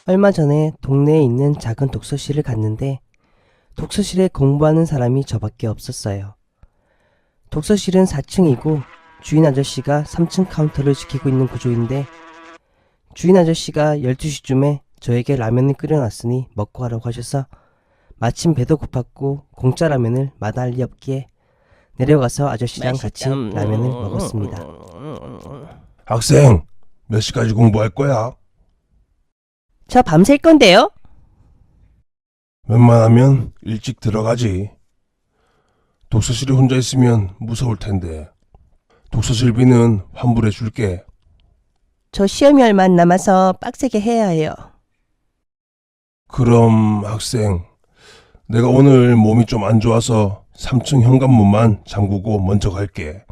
얼마 전에 동네에 있는 작은 독서실을 갔는데 독서실에 공부하는 사람이 저밖에 없었어요. 독서실은 4층이고 주인 아저씨가 3층 카운터를 지키고 있는 구조인데 주인 아저씨가 12시쯤에 저에게 라면을 끓여놨으니 먹고 가라고 하셔서 마침 배도 고팠고 공짜 라면을 마다할 리 없기에 내려가서 아저씨랑 같이 라면을 먹었습니다. 학생, 몇 시까지 공부할 거야? 저 밤샐 건데요? 웬만하면 일찍 들어가지. 독서실에 혼자 있으면 무서울 텐데. 독서실비는 환불해 줄게. 저 시험이 얼마 안 남아서 빡세게 해야 해요. 그럼 학생, 내가 오늘 몸이 좀 안 좋아서 3층 현관문만 잠그고 먼저 갈게.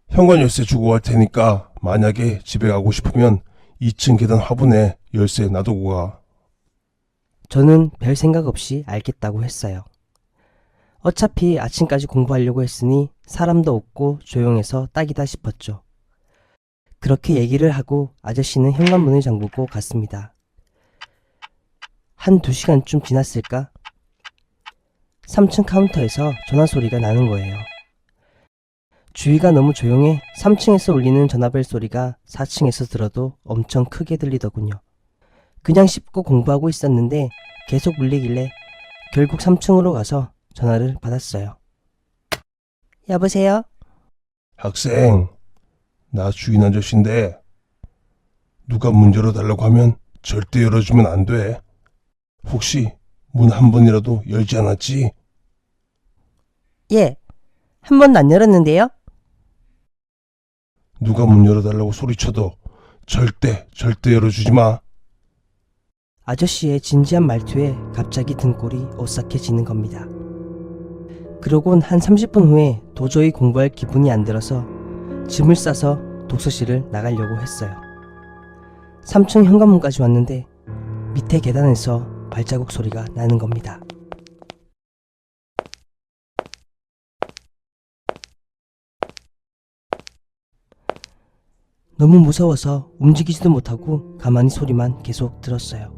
현관 열쇠 주고 갈 테니까 만약에 집에 가고 싶으면 2층 계단 화분에 열쇠 놔두고 가. 저는 별 생각 없이 알겠다고 했어요. 어차피 아침까지 공부하려고 했으니 사람도 없고 조용해서 딱이다 싶었죠. 그렇게 얘기를 하고 아저씨는 현관문을 잠그고 갔습니다. 한 2시간쯤 지났을까? 3층 카운터에서 전화 소리가 나는 거예요. 주위가 너무 조용해 3층에서 울리는 전화벨 소리가 4층에서 들어도 엄청 크게 들리더군요. 그냥 씹고 공부하고 있었는데 계속 울리길래 결국 3층으로 가서 전화를 받았어요. 여보세요? 학생, 나 주인 아저씨인데 누가 문 열어달라고 하면 절대 열어주면 안 돼. 혹시 문 한 번이라도 열지 않았지? 예, 한 번도 안 열었는데요? 누가 문 열어달라고 소리쳐도 절대 열어주지 마. 아저씨의 진지한 말투에 갑자기 등골이 오싹해지는 겁니다. 그러곤 한 30분 후에 도저히 공부할 기분이 안 들어서 짐을 싸서 독서실을 나가려고 했어요. 3층 현관문까지 왔는데 밑에 계단에서 발자국 소리가 나는 겁니다. 너무 무서워서 움직이지도 못하고 가만히 소리만 계속 들었어요.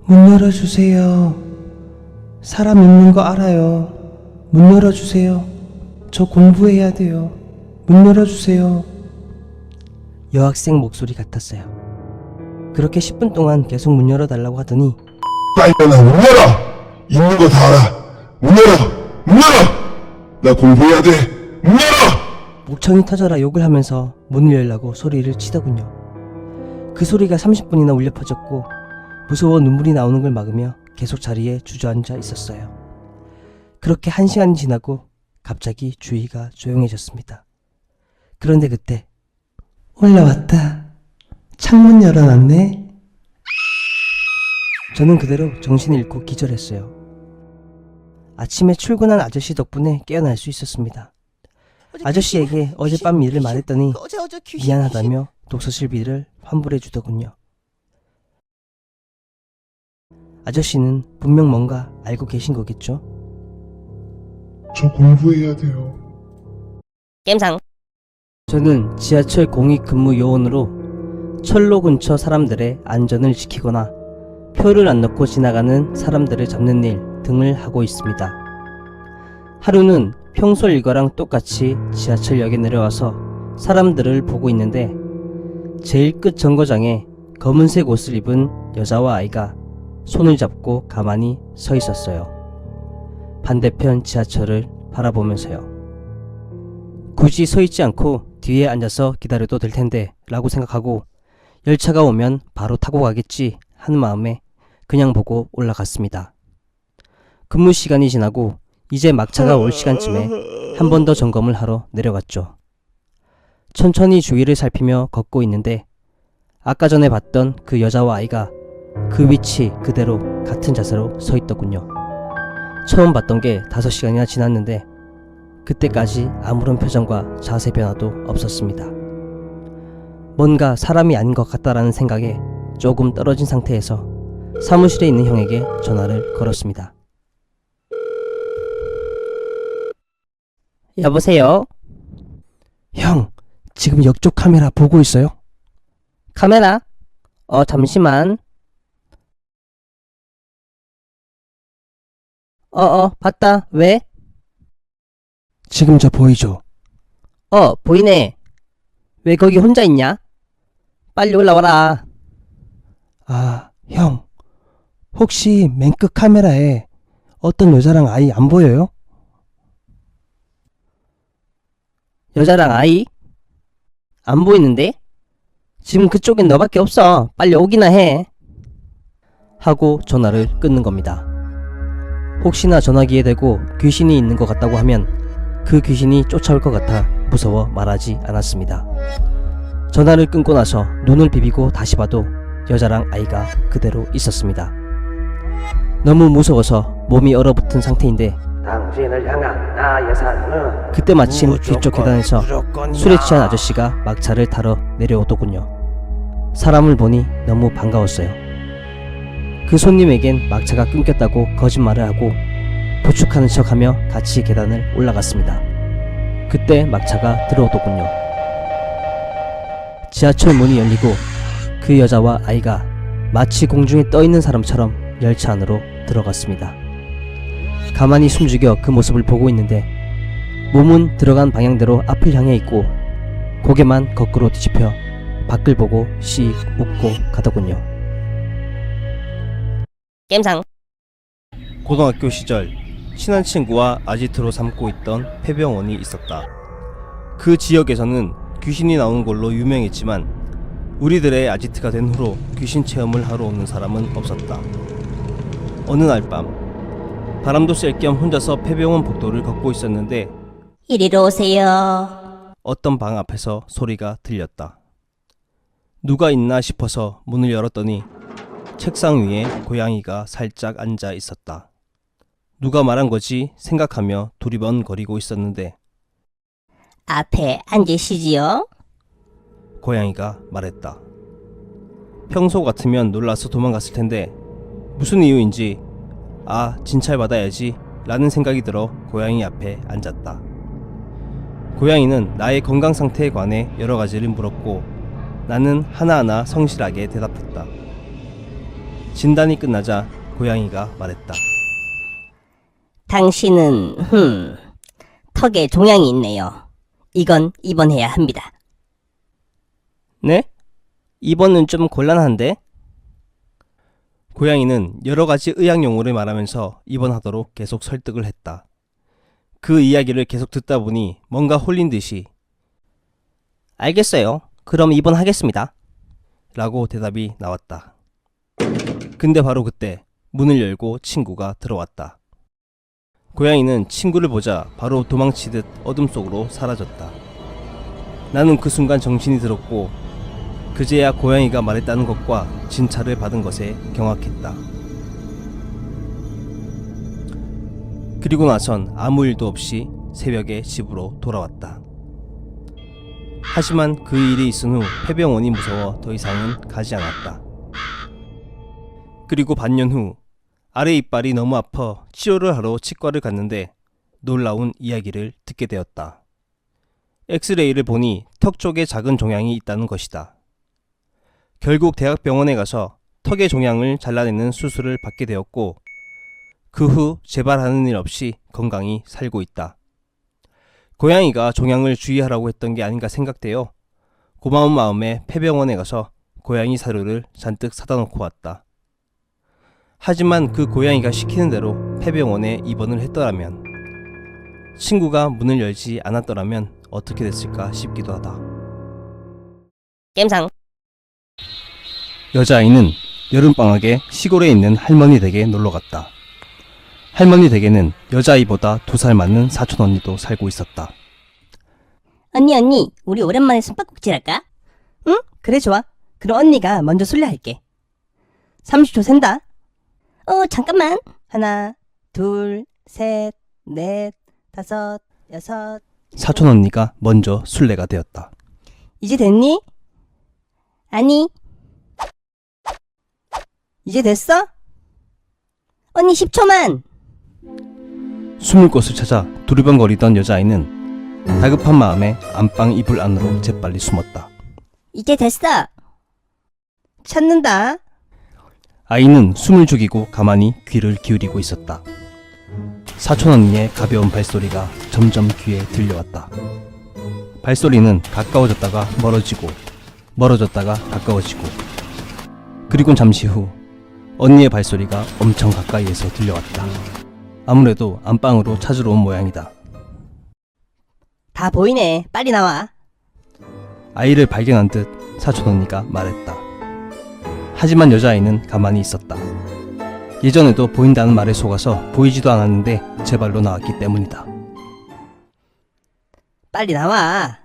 문 열어주세요. 사람 있는 거 알아요. 문 열어주세요. 저 공부해야 돼요. 문 열어주세요. 여학생 목소리 같았어요. 그렇게 10분 동안 계속 문 열어달라고 하더니 빨리 문 열어! 있는 거 다 알아! 문 열어! 문 열어! 나 공부해야 돼! 문 열어! 목청이 터져라 욕을 하면서 문을 열라고 소리를 치더군요. 그 소리가 30분이나 울려 퍼졌고 무서워 눈물이 나오는 걸 막으며 계속 자리에 주저앉아 있었어요. 그렇게 1시간이 지나고 갑자기 주위가 조용해졌습니다. 그런데 그때 올라왔다. 창문 열어놨네. 저는 그대로 정신을 잃고 기절했어요. 아침에 출근한 아저씨 덕분에 깨어날 수 있었습니다. 아저씨에게 어젯밤 일을 말했더니 미안하다며 독서실비를 환불해 주더군요. 아저씨는 분명 뭔가 알고 계신 거겠죠? 저 공부해야 돼요. 겜상. 저는 지하철 공익근무 요원으로 철로 근처 사람들의 안전을 지키거나 표를 안 넣고 지나가는 사람들을 잡는 일 등을 하고 있습니다. 하루는 평소 일과랑 똑같이 지하철역에 내려와서 사람들을 보고 있는데 제일 끝 정거장에 검은색 옷을 입은 여자와 아이가 손을 잡고 가만히 서 있었어요. 반대편 지하철을 바라보면서요. 굳이 서 있지 않고 뒤에 앉아서 기다려도 될 텐데 라고 생각하고 열차가 오면 바로 타고 가겠지 하는 마음에 그냥 보고 올라갔습니다. 근무 시간이 지나고 이제 막차가 올 시간쯤에 한 번 더 점검을 하러 내려갔죠. 천천히 주위를 살피며 걷고 있는데 아까 전에 봤던 그 여자와 아이가 그 위치 그대로 같은 자세로 서 있더군요. 처음 봤던 게 5시간이나 지났는데 그때까지 아무런 표정과 자세 변화도 없었습니다. 뭔가 사람이 아닌 것 같다라는 생각에 조금 떨어진 상태에서 사무실에 있는 형에게 전화를 걸었습니다. 여보세요? 형, 지금 역쪽 카메라 보고 있어요? 카메라? 잠시만. 봤다. 왜? 지금 저 보이죠? 보이네. 왜 거기 혼자 있냐? 빨리 올라와라. 아, 형. 혹시 맨 끝 카메라에 어떤 여자랑 아이 안 보여요? 여자랑 아이? 안 보이는데? 지금 그쪽엔 너밖에 없어. 빨리 오기나 해. 하고 전화를 끊는 겁니다. 혹시나 전화기에 대고 귀신이 있는 것 같다고 하면 그 귀신이 쫓아올 것 같아 무서워 말하지 않았습니다. 전화를 끊고 나서 눈을 비비고 다시 봐도 여자랑 아이가 그대로 있었습니다. 너무 무서워서 몸이 얼어붙은 상태인데 당신을 향한 나의 사랑은 그때 마침 뒤쪽 계단에서 무조건이야. 술에 취한 아저씨가 막차를 타러 내려오더군요. 사람을 보니 너무 반가웠어요. 그 손님에겐 막차가 끊겼다고 거짓말을 하고 도축하는 척하며 같이 계단을 올라갔습니다. 그때 막차가 들어오더군요. 지하철 문이 열리고 그 여자와 아이가 마치 공중에 떠있는 사람처럼 열차 안으로 들어갔습니다. 가만히 숨죽여 그 모습을 보고 있는데 몸은 들어간 방향대로 앞을 향해 있고 고개만 거꾸로 뒤집혀 밖을 보고 씩 웃고 가더군요. 겜상. 고등학교 시절 친한 친구와 아지트로 삼고 있던 폐병원이 있었다. 그 지역에서는 귀신이 나오는 걸로 유명했지만 우리들의 아지트가 된 후로 귀신 체험을 하러 오는 사람은 없었다. 어느 날 밤 바람도 쐴 겸 혼자서 폐병원 복도를 걷고 있었는데 이리로 오세요. 어떤 방 앞에서 소리가 들렸다. 누가 있나 싶어서 문을 열었더니 책상 위에 고양이가 살짝 앉아 있었다. 누가 말한 거지 생각하며 두리번거리고 있었는데 앞에 앉으시지요. 고양이가 말했다. 평소 같으면 놀라서 도망갔을 텐데 무슨 이유인지 진찰 받아야지 라는 생각이 들어 고양이 앞에 앉았다. 고양이는 나의 건강 상태에 관해 여러 가지를 물었고 나는 하나하나 성실하게 대답했다. 진단이 끝나자 고양이가 말했다. 당신은 턱에 종양이 있네요. 이건 입원해야 합니다. 네? 입원은 좀 곤란한데? 고양이는 여러 가지 의학 용어를 말하면서 입원하도록 계속 설득을 했다. 그 이야기를 계속 듣다 보니 뭔가 홀린 듯이 알겠어요. 그럼 입원하겠습니다. 라고 대답이 나왔다. 근데 바로 그때 문을 열고 친구가 들어왔다. 고양이는 친구를 보자 바로 도망치듯 어둠 속으로 사라졌다. 나는 그 순간 정신이 들었고 그제야 고양이가 말했다는 것과 진찰을 받은 것에 경악했다. 그리고 나선 아무 일도 없이 새벽에 집으로 돌아왔다. 하지만 그 일이 있은 후 폐병원이 무서워 더 이상은 가지 않았다. 그리고 반년 후 아래 이빨이 너무 아파 치료를 하러 치과를 갔는데 놀라운 이야기를 듣게 되었다. 엑스레이를 보니 턱 쪽에 작은 종양이 있다는 것이다. 결국 대학병원에 가서 턱의 종양을 잘라내는 수술을 받게 되었고 그 후 재발하는 일 없이 건강히 살고 있다. 고양이가 종양을 주의하라고 했던 게 아닌가 생각되어 고마운 마음에 폐병원에 가서 고양이 사료를 잔뜩 사다 놓고 왔다. 하지만 그 고양이가 시키는 대로 폐병원에 입원을 했더라면, 친구가 문을 열지 않았더라면 어떻게 됐을까 싶기도 하다. 겜상. 여자아이는 여름방학에 시골에 있는 할머니 댁에 놀러갔다. 할머니 댁에는 여자아이보다 2살 많은 사촌 언니도 살고 있었다. 언니, 우리 오랜만에 숨바꼭질 할까? 응? 그래 좋아. 그럼 언니가 먼저 술래할게. 30초 센다. 잠깐만. 하나, 둘, 셋, 넷, 다섯, 여섯. 사촌 언니가 먼저 술래가 되었다. 이제 됐니? 아니, 이제 됐어? 언니 10초만. 숨을 곳을 찾아 두리번거리던 여자아이는 다급한 마음에 안방 이불 안으로 재빨리 숨었다. 이제 됐어. 찾는다. 아이는 숨을 죽이고 가만히 귀를 기울이고 있었다. 사촌 언니의 가벼운 발소리가 점점 귀에 들려왔다. 발소리는 가까워졌다가 멀어지고 멀어졌다가 가까워지고 그리고 잠시 후 언니의 발소리가 엄청 가까이에서 들려왔다. 아무래도 안방으로 찾으러 온 모양이다. 다 보이네. 빨리 나와. 아이를 발견한 듯 사촌 언니가 말했다. 하지만 여자아이는 가만히 있었다. 예전에도 보인다는 말에 속아서 보이지도 않았는데 제 발로 나왔기 때문이다. 빨리 나와.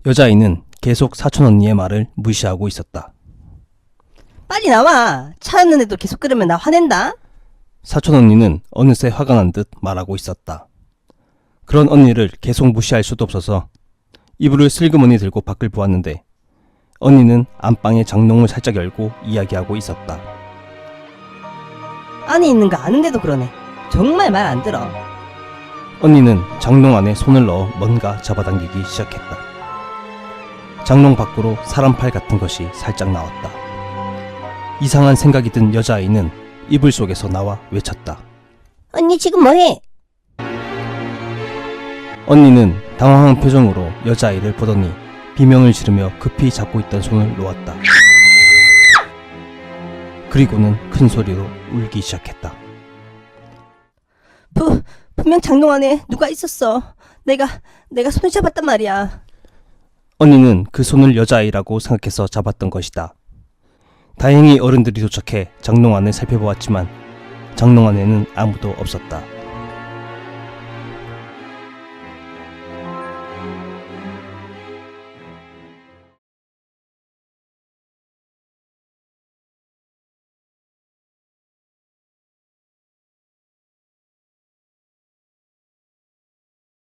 여자아이는 계속 사촌 언니의 말을 무시하고 있었다. 빨리 나와. 찾았는데도 계속 그러면 나 화낸다. 사촌 언니는 어느새 화가 난 듯 말하고 있었다. 그런 언니를 계속 무시할 수도 없어서 이불을 슬그머니 들고 밖을 보았는데 언니는 안방의 장롱을 살짝 열고 이야기하고 있었다. 안에 있는 거 아는데도 그러네. 정말 말 안 들어. 언니는 장롱 안에 손을 넣어 뭔가 잡아당기기 시작했다. 장롱 밖으로 사람 팔 같은 것이 살짝 나왔다. 이상한 생각이 든 여자아이는 이불 속에서 나와 외쳤다. 언니 지금 뭐해? 언니는 당황한 표정으로 여자아이를 보더니 비명을 지르며 급히 잡고 있던 손을 놓았다. 그리고는 큰 소리로 울기 시작했다. 분명 장롱 안에 누가 있었어. 내가 손을 잡았단 말이야. 언니는 그 손을 여자아이라고 생각해서 잡았던 것이다. 다행히 어른들이 도착해 장롱 안을 살펴보았지만 장롱 안에는 아무도 없었다.